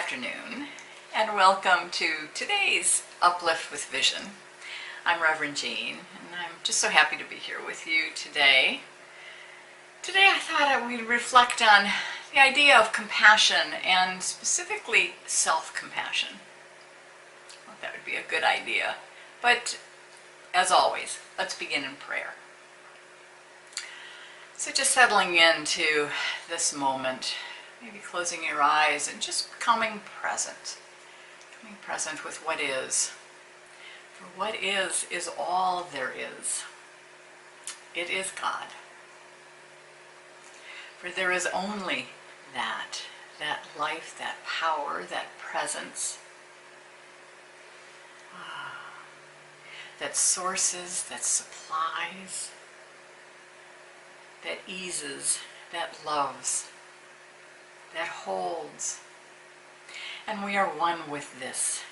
afternoon, and welcome to today's Uplift with Vision. I'm Reverend Jeanne, and I'm just so happy to be here with you today. Today I thought we'd reflect on the idea of compassion, and specifically self-compassion. Well, that would be a good idea. But as always, let's begin in prayer. So just settling into this moment, maybe closing your eyes and just coming present with what is. For what is all there is. It is God. For there is only that life, that power, that presence, that sources, that supplies, that eases, that loves, that holds. And we are one with this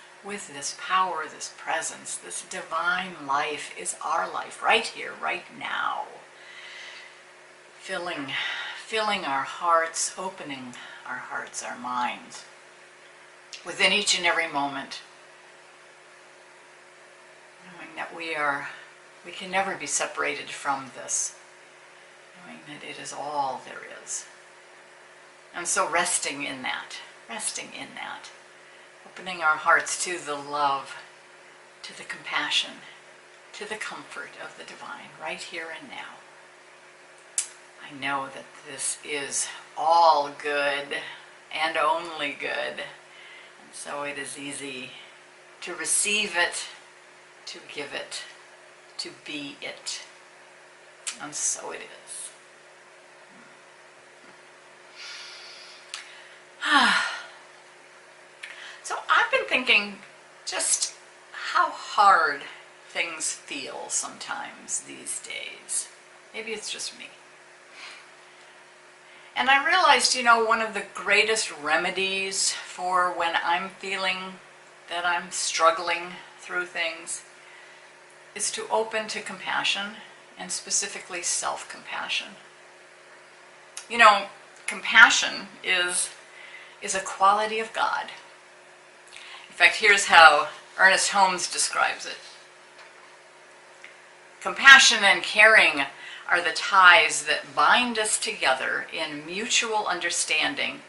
power, this presence, this divine life is our life right here, right now. Filling our hearts, opening our hearts, our minds, within each and every moment. Knowing that we can never be separated from this. Knowing that it is all there is. And so resting in that, opening our hearts to the love, to the compassion, to the comfort of the divine, right here and now. I know that this is all good and only good, and so it is easy to receive it, to give it, to be it, and so it is. So I've been thinking just how hard things feel sometimes these days. Maybe it's just me. And I realized, one of the greatest remedies for when I'm feeling that I'm struggling through things is to open to compassion, and specifically self-compassion. Compassion is a quality of God. In fact, here's how Ernest Holmes describes it. Compassion and caring are the ties that bind us together in mutual understanding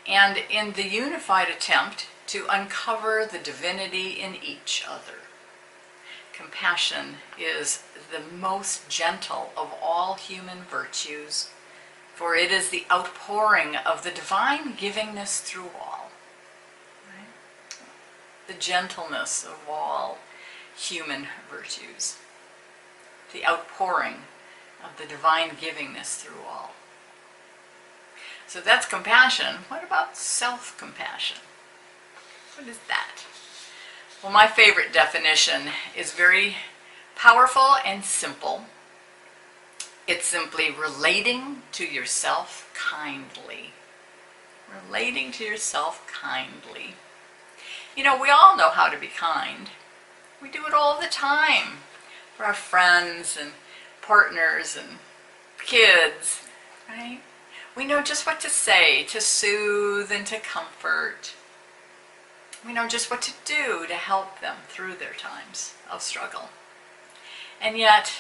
and in the unified attempt to uncover the divinity in each other. Compassion is the most gentle of all human virtues, for it is the outpouring of the divine givingness through all. Right? The gentleness of all human virtues. The outpouring of the divine givingness through all. So that's compassion. What about self-compassion? What is that? Well, my favorite definition is very powerful and simple. It's simply relating to yourself kindly. Relating to yourself kindly. We all know how to be kind. We do it all the time for our friends and partners and kids, right? We know just what to say to soothe and to comfort. We know just what to do to help them through their times of struggle. And yet,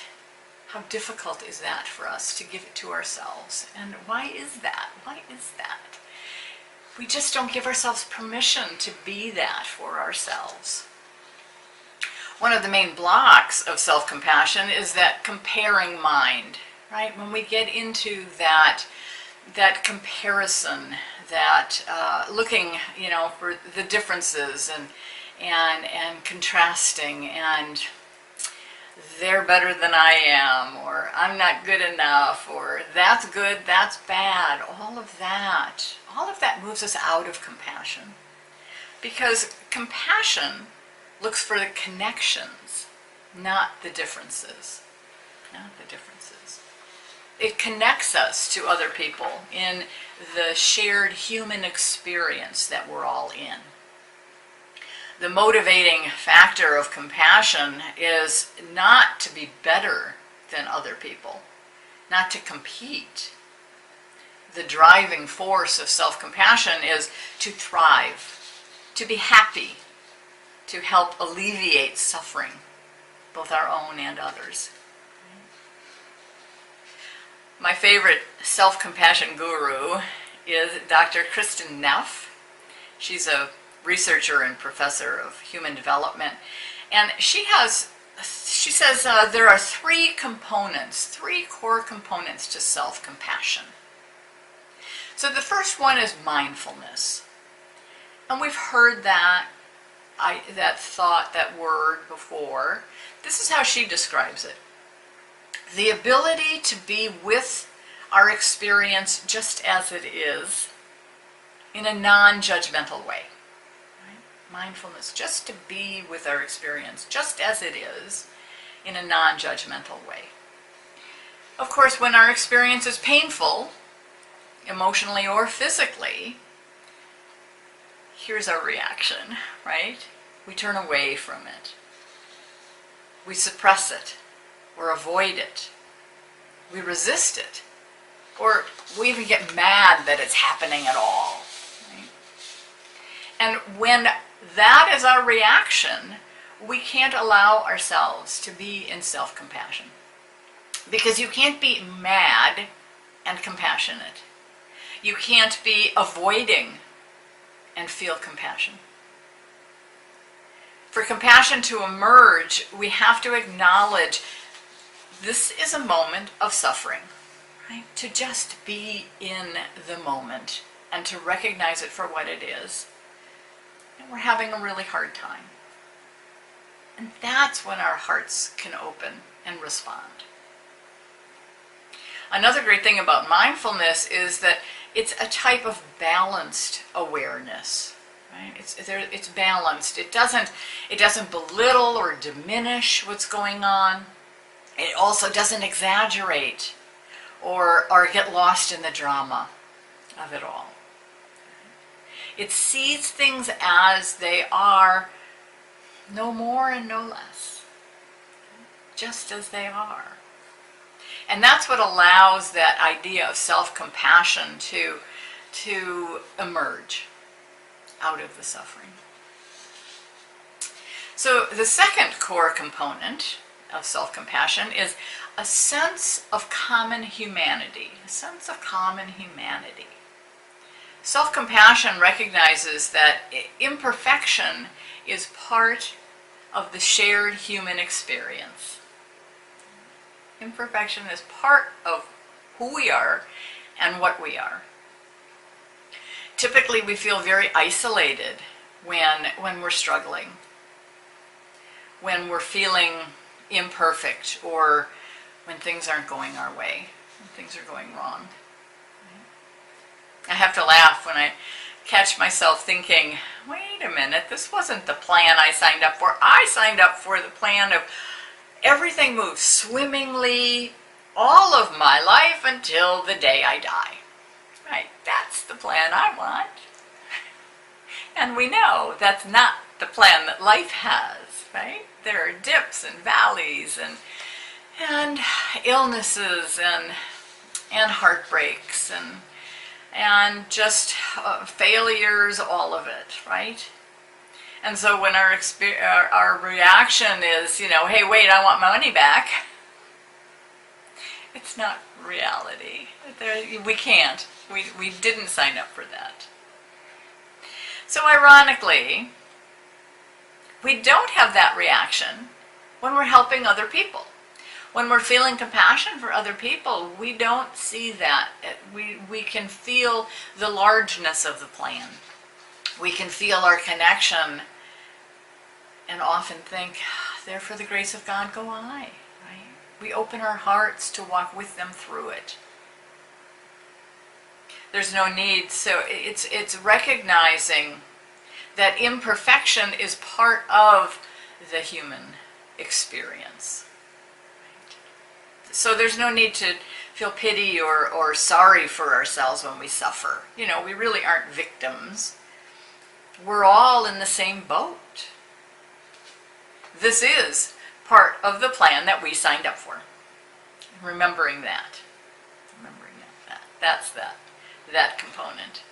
how difficult is that for us to give it to ourselves? And why is that? We just don't give ourselves permission to be that for ourselves. One of the main blocks of self-compassion is that comparing mind, right? When we get into that comparison, that looking, for the differences and contrasting, and they're better than I am, or I'm not good enough, or that's good, that's bad, all of that moves us out of compassion. Because compassion looks for the connections, not the differences. It connects us to other people in the shared human experience that we're all in. The motivating factor of compassion is not to be better than other people, not to compete. The driving force of self-compassion is to thrive, to be happy, to help alleviate suffering, both our own and others. My favorite self-compassion guru is Dr. Kristen Neff. She's a researcher and professor of human development, and she says there are three core components to self-compassion. So the first one is mindfulness. And we've heard that thought, that word before. This is how she describes it. The ability to be with our experience just as it is in a non-judgmental way. Right? Mindfulness, just to be with our experience just as it is in a non-judgmental way. Of course, when our experience is painful, emotionally or physically, here's our reaction, right? We turn away from it. We suppress it or avoid it. We resist it. Or we even get mad that it's happening at all. Right? And when that is our reaction, we can't allow ourselves to be in self-compassion. Because you can't be mad and compassionate. You can't be avoiding and feel compassion. For compassion to emerge, we have to acknowledge this is a moment of suffering, right? To just be in the moment and to recognize it for what it is. And we're having a really hard time. And that's when our hearts can open and respond. Another great thing about mindfulness is that it's a type of balanced awareness. Right? It's balanced. It doesn't belittle or diminish what's going on. It also doesn't exaggerate or get lost in the drama of it all. It sees things as they are, no more and no less, just as they are. And that's what allows that idea of self-compassion to emerge out of the suffering. So the second core component of self-compassion is a sense of common humanity. A sense of common humanity. Self-compassion recognizes that imperfection is part of the shared human experience. Imperfection is part of who we are and what we are. Typically, we feel very isolated when we're struggling, when we're feeling imperfect, or when things aren't going our way, when things are going wrong. I have to laugh when I catch myself thinking, wait a minute, this wasn't the plan I signed up for. I signed up for the plan of everything moves swimmingly all of my life until the day I die. Right? That's the plan I want. And we know that's not the plan that life has, right? There are dips and valleys and illnesses and heartbreaks and just failures, all of it, right? And so when our reaction is, hey, wait, I want my money back, it's not reality. We can't. We didn't sign up for that. So ironically, we don't have that reaction when we're helping other people. When we're feeling compassion for other people, we don't see that. We can feel the largeness of the plan. We can feel our connection and often think, there for the grace of God go I. Right? We open our hearts to walk with them through it. There's no need. So it's recognizing that imperfection is part of the human experience. So there's no need to feel pity or sorry for ourselves when we suffer. We really aren't victims. We're all in the same boat. This is part of the plan that we signed up for. Remembering that. That's that component.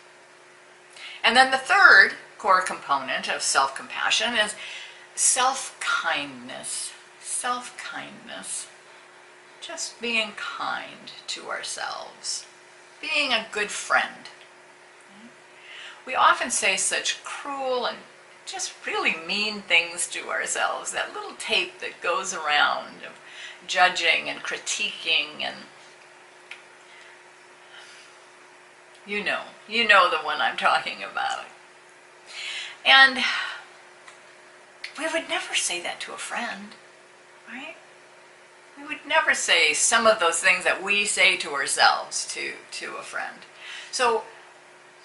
And then the third core component of self-compassion is self-kindness. Self-kindness. Just being kind to ourselves. Being a good friend. We often say such cruel and just really mean things to ourselves. That little tape that goes around of judging and critiquing, and you know the one I'm talking about. And we would never say that to a friend, right? We would never say some of those things that we say to ourselves to a friend. So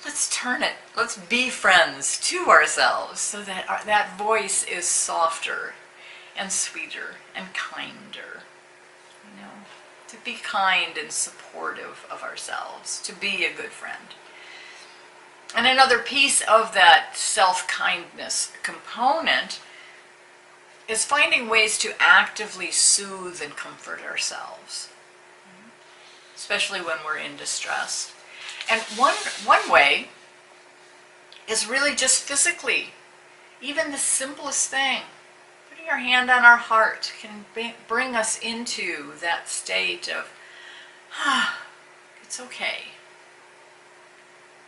let's turn it, let's be friends to ourselves so that that voice is softer and sweeter and kinder. You know, to be kind and supportive of ourselves, to be a good friend. And another piece of that self-kindness component is finding ways to actively soothe and comfort ourselves, especially when we're in distress. And one way is really just physically. Even the simplest thing, putting our hand on our heart, can bring us into that state of, it's okay.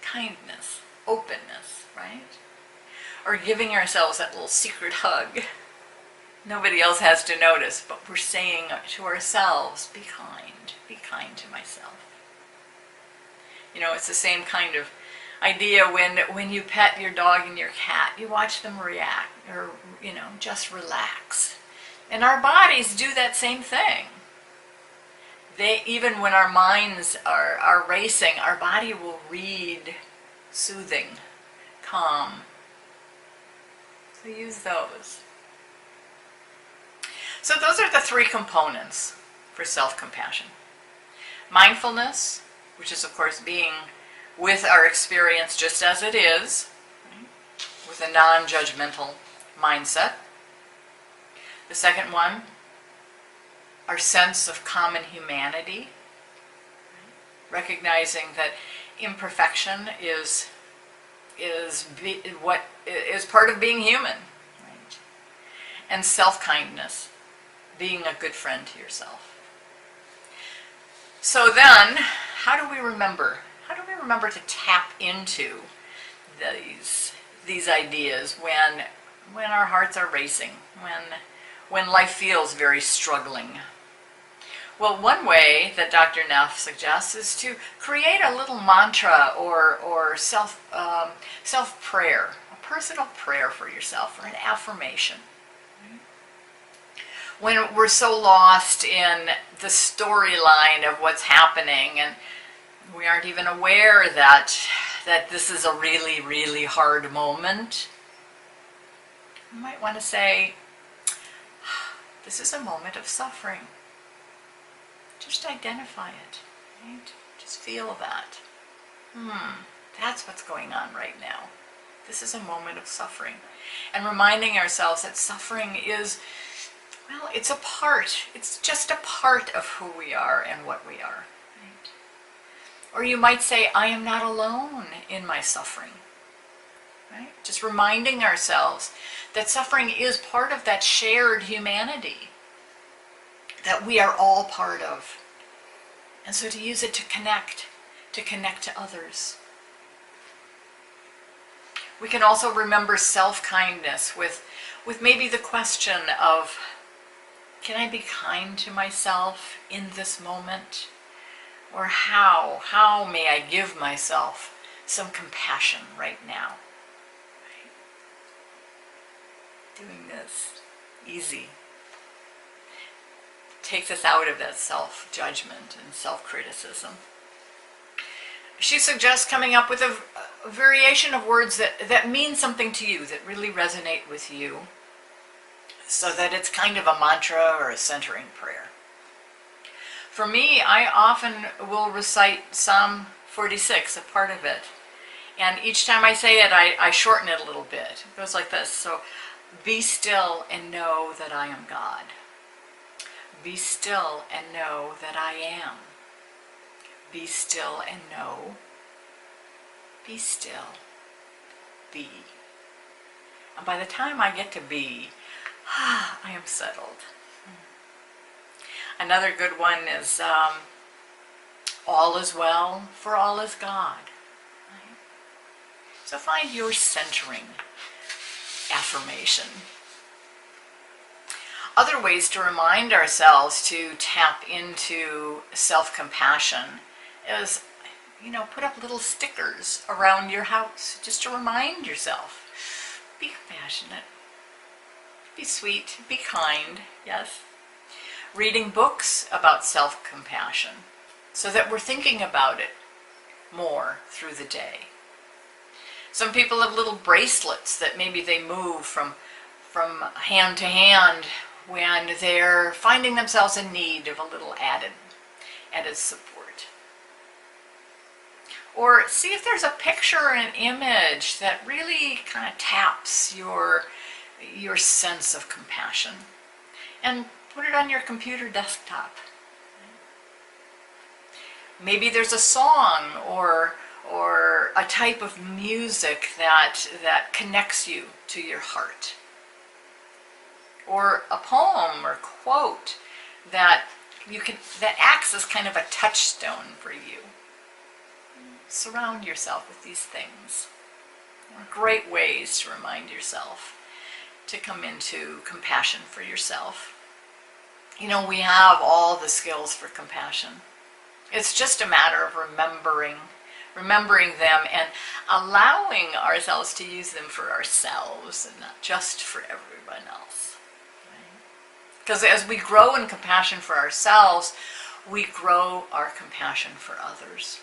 Kindness, openness, right? Or giving ourselves that little secret hug. Nobody else has to notice, but we're saying to ourselves, be kind to myself. You know, it's the same kind of idea when you pet your dog and your cat, you watch them react, or, you know, just relax. And our bodies do that same thing. Even when our minds are racing, our body will read soothing, calm. So use those. So those are the three components for self-compassion. Mindfulness, which is of course being with our experience just as it is, right? With a non-judgmental mindset. The second one, our sense of common humanity, recognizing that imperfection is what is part of being human, right? And self-kindness, being a good friend to yourself. So then, how do we remember? How do we remember to tap into these ideas when our hearts are racing, when life feels very struggling? Well, one way that Dr. Neff suggests is to create a little mantra or self-prayer, a personal prayer for yourself, or an affirmation. When we're so lost in the storyline of what's happening and we aren't even aware that this is a really, really hard moment, you might want to say, this is a moment of suffering. Just identify it, right? Just feel that. That's what's going on right now. This is a moment of suffering. And reminding ourselves that suffering is, well, it's just a part of who we are and what we are, right? Or you might say, I am not alone in my suffering, right? Just reminding ourselves that suffering is part of that shared humanity that we are all part of. And so to use it to connect to others. We can also remember self-kindness with maybe the question of, can I be kind to myself in this moment? Or how may I give myself some compassion right now? Right? Doing this easy takes us out of that self-judgment and self-criticism. She suggests coming up with a variation of words that mean something to you, that really resonate with you, so that it's kind of a mantra or a centering prayer. For me, I often will recite Psalm 46, a part of it. And each time I say it, I shorten it a little bit. It goes like this. So, be still and know that I am God. Be still and know that I am. Be still and know. Be still. Be And by the time I get to B, I am settled. Another good one is all is well, for all is God. Right? So find your centering affirmation. Other ways to remind ourselves to tap into self-compassion is, put up little stickers around your house just to remind yourself. Be compassionate. Be sweet. Be kind. Yes. Reading books about self-compassion so that we're thinking about it more through the day. Some people have little bracelets that maybe they move from hand to hand when they're finding themselves in need of a little added support. Or see if there's a picture or an image that really kind of taps your sense of compassion, and put it on your computer desktop. Maybe there's a song or a type of music that connects you to your heart. Or a poem or quote that acts as kind of a touchstone for you. Surround yourself with these things. They're great ways to remind yourself to come into compassion for yourself. We have all the skills for compassion. It's just a matter of remembering them and allowing ourselves to use them for ourselves and not just for everyone else. Because as we grow in compassion for ourselves, we grow our compassion for others.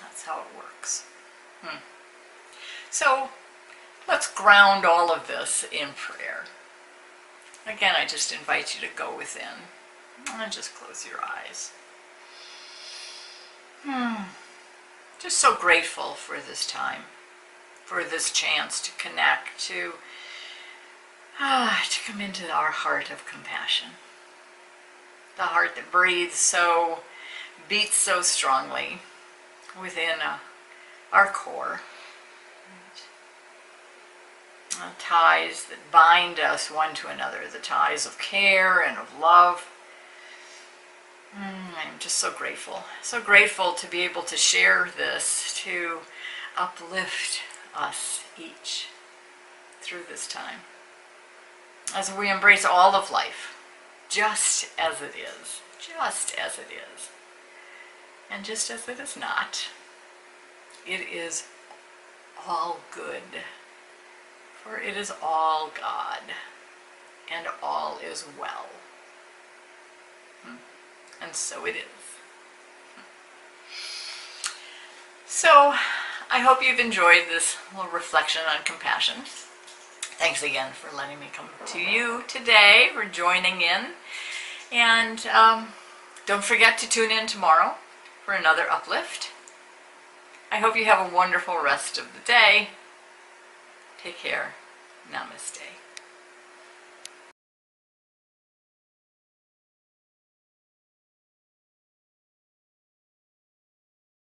That's how it works. So let's ground all of this in prayer. Again, I just invite you to go within and just close your eyes. Just so grateful for this time, for this chance to connect, to come into our heart of compassion. The heart that beats so strongly within our core. Ties that bind us one to another, the ties of care and of love. I'm just so grateful to be able to share this, to uplift us each through this time, as we embrace all of life, just as it is, and just as it is not. It is all good, for it is all God, and all is well. And so it is. So, I hope you've enjoyed this little reflection on compassion. Thanks again for letting me come to you today, for joining in. And don't forget to tune in tomorrow for another Uplift. I hope you have a wonderful rest of the day. Take care. Namaste.